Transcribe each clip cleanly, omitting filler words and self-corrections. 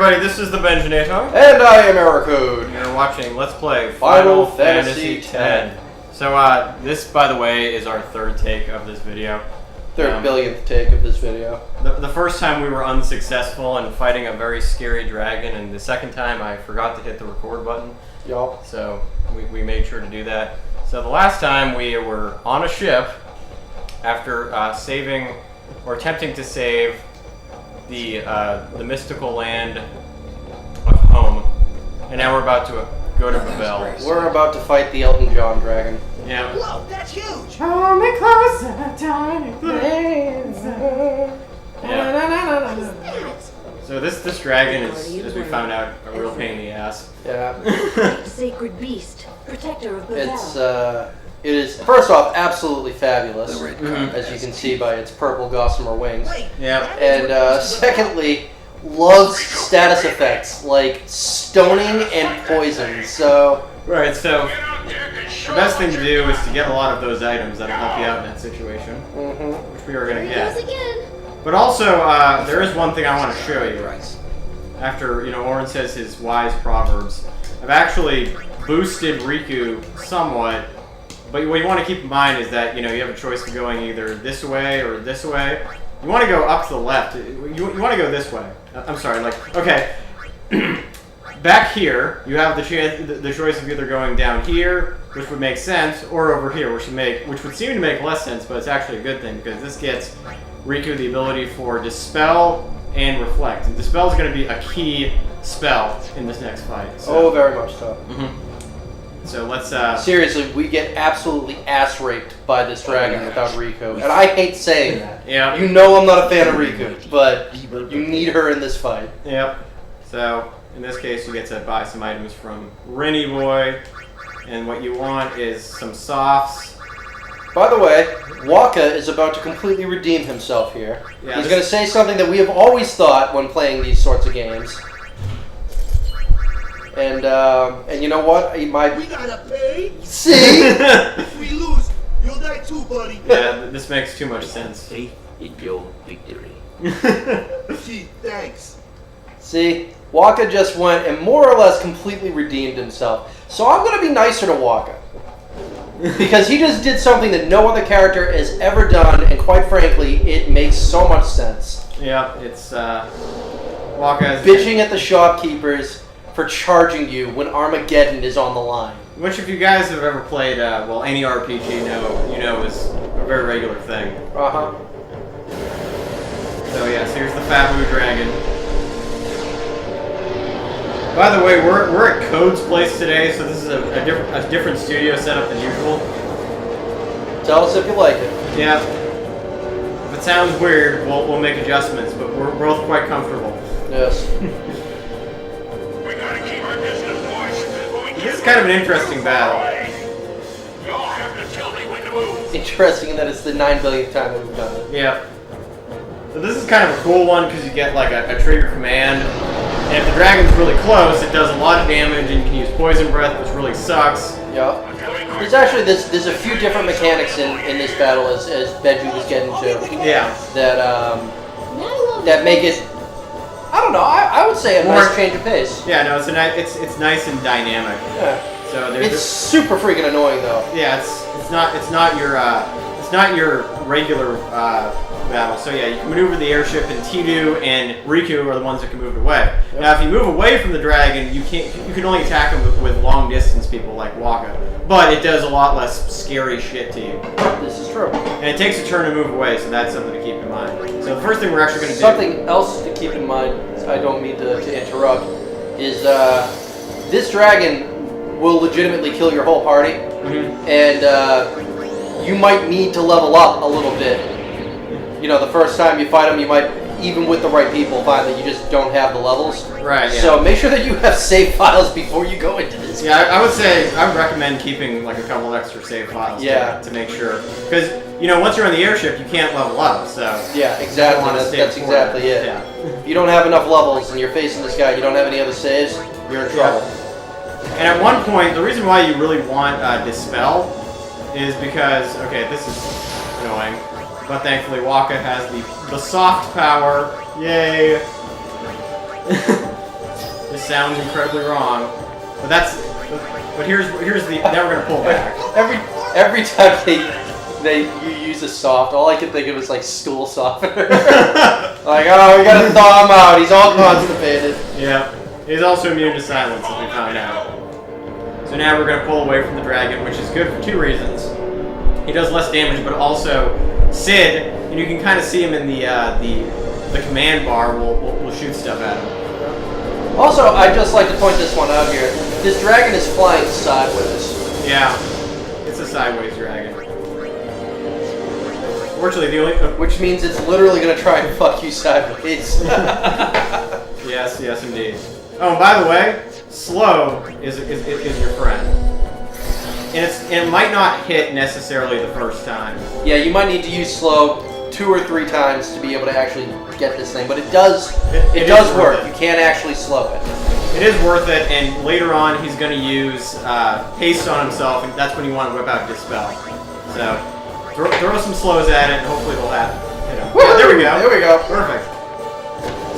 everybody, this is the Benjinator. And I am Ericode. You're watching Let's Play Final Fantasy X. So, this, by the way, is our third take of this video. Third billionth take of this video. The first time we were unsuccessful in fighting a very scary dragon, and the second time I forgot to hit the record button. Yup. So, we made sure to do that. So, the last time we were on a ship after saving, or attempting to save, the mystical land of home, and now we're about to go to Babel. We're about to fight the Elton John dragon. Yeah. Whoa, that's huge! Hold me closer, tiny planes. So this dragon is, as we found out, a real pain in the ass. Yeah. Sacred beast, protector of Babel. It is, first off, absolutely fabulous, Mhm. as you can see by its purple gossamer wings. Yeah. And secondly, loves status effects like stoning and poison. So Right, so the best thing to do is to get a lot of those items that'll help you out in that situation, which we are going to get. But also, there is one thing I want to show you. After, Orin says his wise proverbs, I've actually boosted Riku somewhat. But what you want to keep in mind is that, you have a choice of going either this way or this way. You want to go up to the left. You want to go this way. I'm sorry, okay. Back here, you have the choice of either going down here, which would make sense, or over here, which would seem to make less sense, but it's actually a good thing, because this gets Riku the ability for Dispel and Reflect. And Dispel is going to be a key spell in this next fight. So. Oh, very much so. So let's seriously, we get absolutely ass raped by this dragon without Riku, and I hate saying that. Yeah. You know I'm not a fan of Riku, but you need her in this fight. Yep. So in this case, you get to buy some items from Rennie Boy, and what you want is some softs. By the way, Waka is about to completely redeem himself here. Yeah, He's going to say something that we have always thought when playing these sorts of games. And you know what? We gotta pay! See? If we lose, you'll die too, buddy! Yeah, this makes too much sense. Faith in your victory. Gee, thanks. See? Waka just went and more or less completely redeemed himself. So I'm going to be nicer to Waka. Because he just did something that no other character has ever done, and quite frankly, it makes so much sense. Yeah, it's Waka. Bitching at the shopkeepers for charging you when Armageddon is on the line. Which, if you guys have ever played, any RPG, you know is a very regular thing. So yes, here's the Fabu Dragon. By the way, we're at Code's place today, so this is a different studio setup than usual. Tell us if you like it. Yeah. If it sounds weird, we'll make adjustments, but we're both quite comfortable. Yes. We gotta keep our distance, boys. This is kind of an interesting battle. You'll have to tell me when to move. Interesting in that it's the 9 billionth time that we've done it. Yeah. So this is kind of a cool one because you get like a trigger command. And if the dragon's really close, it does a lot of damage, and you can use Poison Breath, which really sucks. Yep. There's actually there's a few different mechanics in this battle, as Benji was getting to. Yeah. That make it, I don't know, I would say a nice change of pace. Yeah, no, it's nice and dynamic. Yeah. So it's super freaking annoying though. Yeah, it's not your regular battle. So yeah, you can maneuver the airship, and Tidu and Riku are the ones that can move it away. Yep. Now, if you move away from the dragon, you can only attack him with long distance people like Waka. But it does a lot less scary shit to you. This is true. And it takes a turn to move away, so that's something to keep in mind. So the first thing we're actually going to do... Something else to keep in mind, I don't mean to interrupt, is this dragon will legitimately kill your whole party. And you might need to level up a little bit. The first time you fight him, you might, even with the right people, find that you just don't have the levels. Right, yeah. So make sure that you have save files before you go into this. Yeah, I would recommend keeping like a couple of extra save files to make sure. Because, once you're on the airship, you can't level up, so... Yeah, exactly. That's exactly it. Yeah. If you don't have enough levels and you're facing this guy, you don't have any other saves, you're in trouble. And at one point, the reason why you really want Dispel is because, okay, this is annoying, but thankfully Waka has the soft power, yay, sounds incredibly wrong. But that's. But here's the. Now we're gonna pull back. Every time you use a soft, all I can think of is like stool softener. Like, oh, we gotta thaw him out. He's all constipated. Yeah. He's also immune to silence, as we found out. So now we're gonna pull away from the dragon, which is good for 2 reasons. He does less damage, but also Sid, and you can kind of see him in the command bar. Will shoot stuff at him. Also, I'd just like to point this one out here. This dragon is flying sideways. Yeah, it's a sideways dragon. Fortunately, the only which means it's literally gonna try and fuck you sideways. Yes, indeed. Oh, and by the way, slow is your friend, and it might not hit necessarily the first time. Yeah, you might need to use slow 2 or 3 times to be able to actually get this thing, but it does does work. You can actually slow it. It is worth it, and later on he's going to use haste on himself, and that's when you want to whip out Dispel. So throw some slows at it, and hopefully it'll happen. Yeah, there we go. There we go. Perfect.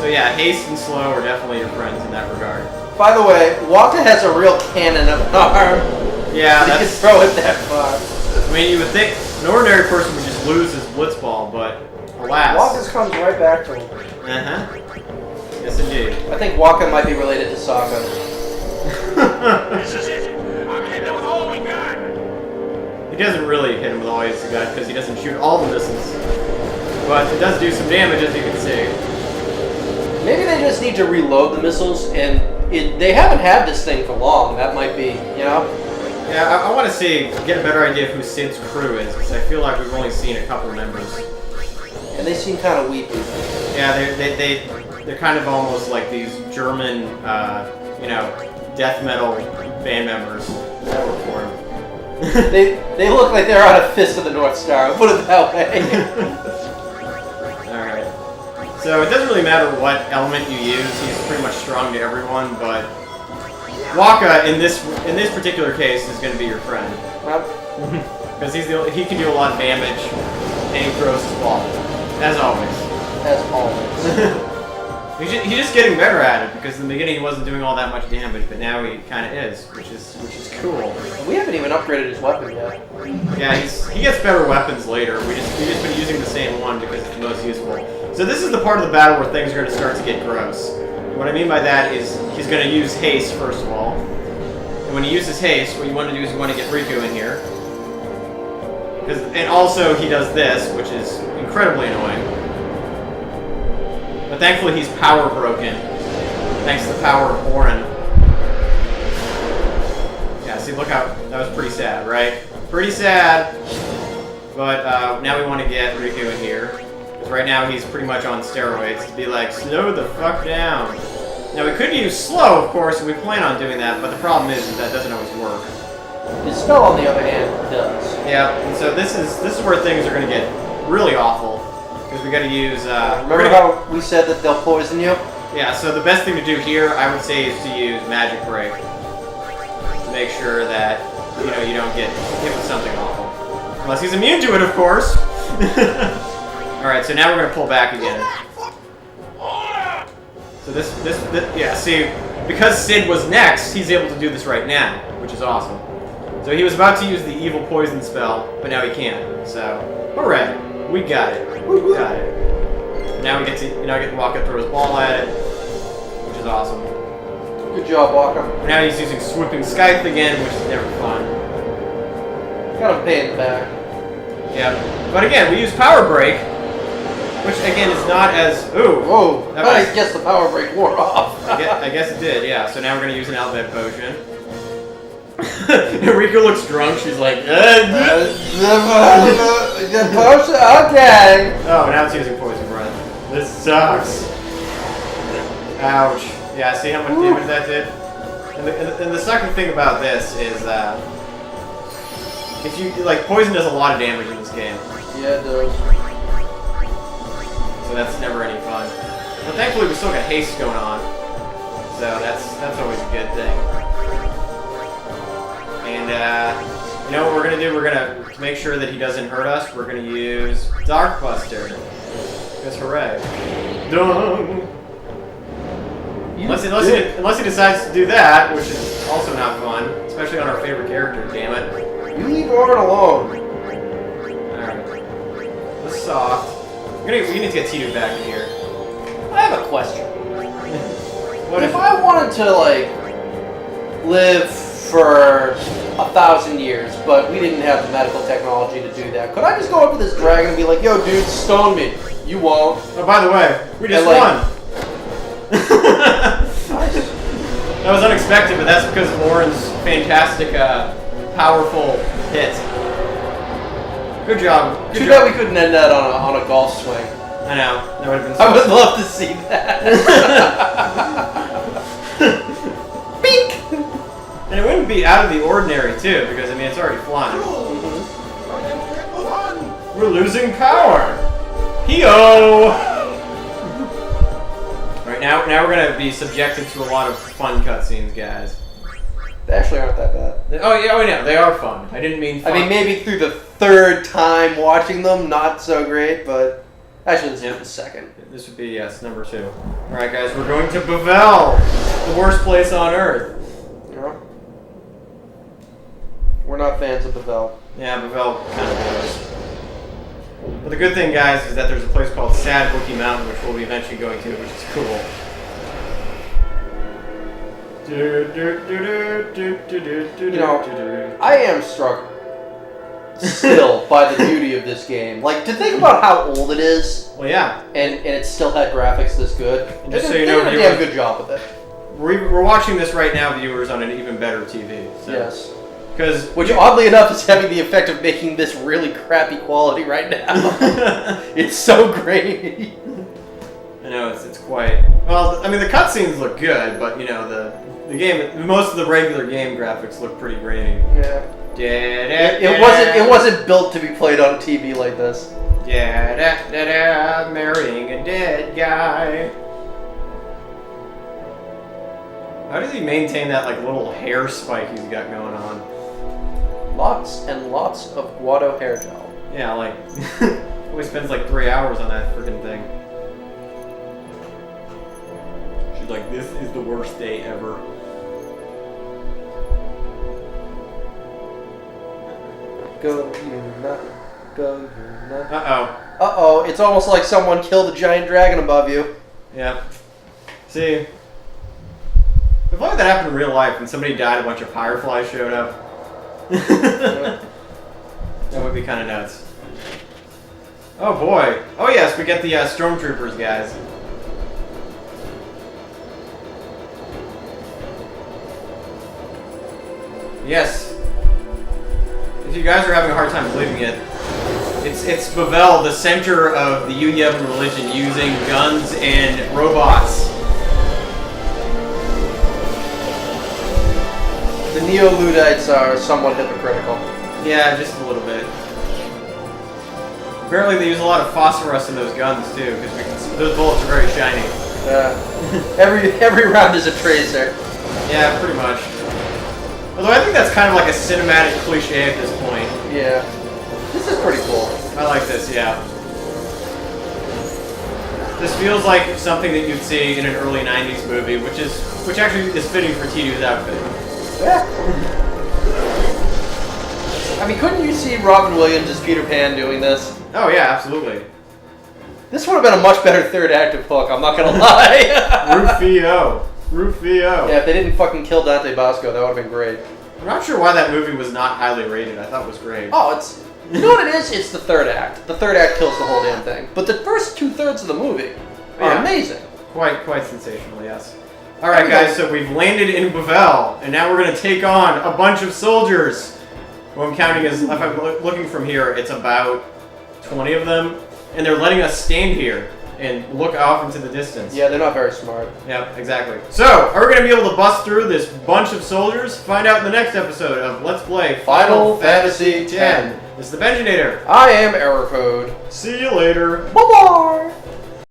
So yeah, haste and slow are definitely your friends in that regard. By the way, Waka has a real cannon of an arm. Yeah, you can throw it that far. I mean, you would think an ordinary person would just lose his blitzball, but alas. Waka's comes right back to him. Yes, indeed. I think Waka might be related to Sokka. This is it. I'm hitting with all we got. He doesn't really hit him with all he's got because he doesn't shoot all the missiles. But it does do some damage, as you can see. Maybe they just need to reload the missiles, and they haven't had this thing for long. That might be, you know? Yeah, I want to get a better idea of who Sid's crew is, because I feel like we've only seen a couple members. And they seem kind of weepy. Yeah, they're kind of almost like these German, death metal band members that were formed. they look like they're on a Fist of the North Star. I'll put it that way. Alright. So it doesn't really matter what element you use, he's pretty much strong to everyone, but Waka in this particular case is going to be your friend. Because he can do a lot of damage and he throws his ball. As always. As always. He's just getting better at it, because in the beginning he wasn't doing all that much damage, but now he kind of is, which is cool. We haven't even upgraded his weapon yet. Yeah, he gets better weapons later. We've just been using the same one because it's the most useful. So this is the part of the battle where things are going to start to get gross. What I mean by that is he's going to use haste first of all, and when he uses haste, what you want to do is you want to get Riku in here, and also he does this, which is incredibly annoying. But thankfully he's power broken, thanks to the power of Orin. Yeah, see, look how, that was pretty sad, right? Pretty sad. But now we want to get Riku in here. Because right now he's pretty much on steroids to be like, slow the fuck down. Now we could use slow, of course, and we plan on doing that, but the problem is that doesn't always work. His spell, on the other hand, does. Yeah, and so this is where things are going to get really awful. Because we got to use. Remember how we said that they'll poison you? Yeah. So the best thing to do here, I would say, is to use Magic Break to make sure that you don't get hit with something awful. Unless he's immune to it, of course. All right. So now we're gonna pull back again. So this yeah. See, because Sid was next, he's able to do this right now, which is awesome. So he was about to use the evil poison spell, but now he can't. So hooray! We got it. We got it. Now we get to Waka throw his ball at it, which is awesome. Good job, Waka. Now he's using swooping scythe again, which is never fun. Got him pay in the back. Yeah. But again, we use power break, which again is not as Whoa! I guess the power break wore off. I guess it did. Yeah. So now we're gonna use an Alvet potion. Rika looks drunk. She's like, okay. Oh, now it's using poison breath. This sucks. Ouch. Yeah, see how much damage that did? And the sucking thing about this is, if you, poison does a lot of damage in this game. Yeah, it does. So that's never any fun. But thankfully we still got haste going on. So that's always a good thing. And, you know what we're going to do? We're going to make sure that he doesn't hurt us. We're going to use Darkbuster. Because hooray. Done! Unless he decides to do that, which is also not fun, especially on our favorite character. Damn it! You leave Lauren alone. All right, the soft. We need to get Tito back in here. I have a question. What If I wanted to like live for 1,000 years, but we didn't have the medical technology to do that, could I just go up to this dragon and be like, "Yo, dude, stone me"? You won't. Oh, by the way, we just And, like- won. That was unexpected, but that's because of Oren's fantastic, powerful hit. Good job. Too bad we couldn't end that on a golf swing. I know. That would have been. I would love to see that. Beak. And it wouldn't be out of the ordinary too, because I mean it's already flying. We're losing power. Hee-oh! Alright, now we're gonna be subjected to a lot of fun cutscenes, guys. They actually aren't that bad. Oh yeah, oh yeah, they are fun. I didn't mean fun. I mean, maybe through the third time watching them, not so great, but actually this is the second. This would be, yes, number 2. Alright guys, we're going to Bavel, the worst place on Earth. Yeah. We're not fans of Bavel. Yeah, Bavel kind of is. But the good thing, guys, is that there's a place called Sad Wookie Mountain, which we'll be eventually going to, which is cool. You know, I am struck still by the beauty of this game. Like, to think about how old it is, Well, yeah. and it still had graphics this good. And just They so you did know, a viewers- damn good job with it. We're watching this right now, viewers, on an even better TV. So. Yes. Because Which, oddly enough, is having the effect of making this really crappy quality right now. It's so grainy. I know it's quite well. I mean, the cutscenes look good, but you know the game. Most of the regular game graphics look pretty grainy. Yeah. It wasn't built to be played on a TV like this. Marrying a dead guy. How does he maintain that like little hair spike he's got going on? Lots and lots of Guado hair gel. Yeah, like always spends like 3 hours on that freaking thing. She's like, this is the worst day ever. Go Yuna, go Yuna. Uh-oh. Uh-oh, it's almost like someone killed a giant dragon above you. Yep. See, if only that happened in real life and somebody died, a bunch of fireflies showed up. That would be kind of nuts. Oh boy. Oh yes, we get the stormtroopers, guys. Yes. If you guys are having a hard time believing it, it's Bavel, the center of the Yevon religion, using guns and robots. The Neo-Ludites are somewhat hypocritical. Yeah, just a little bit. Apparently they use a lot of phosphorus in those guns too, because we can see those bullets are very shiny. Every round is a tracer. Yeah, pretty much. Although I think that's kind of like a cinematic cliche at this point. Yeah. This is pretty cool. I like this, yeah. This feels like something that you'd see in an early 90s movie, which actually is fitting for T2's outfit. Yeah. I mean, couldn't you see Robin Williams as Peter Pan doing this? Oh yeah, absolutely. This would have been a much better third act of Hook, I'm not gonna lie. Rufio. Rufio. Yeah, if they didn't fucking kill Dante Bosco, that would have been great. I'm not sure why that movie was not highly rated. I thought it was great. Oh, you know what it is? It's the third act. The third act kills the whole damn thing. But the first 2/3 of the movie are amazing. Quite sensational, yes. Alright guys, so we've landed in Bavel, and now we're going to take on a bunch of soldiers. Who I'm counting as, if I'm looking from here, it's about 20 of them. And they're letting us stand here and look off into the distance. Yeah, they're not very smart. Yeah, exactly. So, are we going to be able to bust through this bunch of soldiers? Find out in the next episode of Let's Play Final Fantasy X. This is the Benjinator. I am Error Code. See you later. Bye-bye!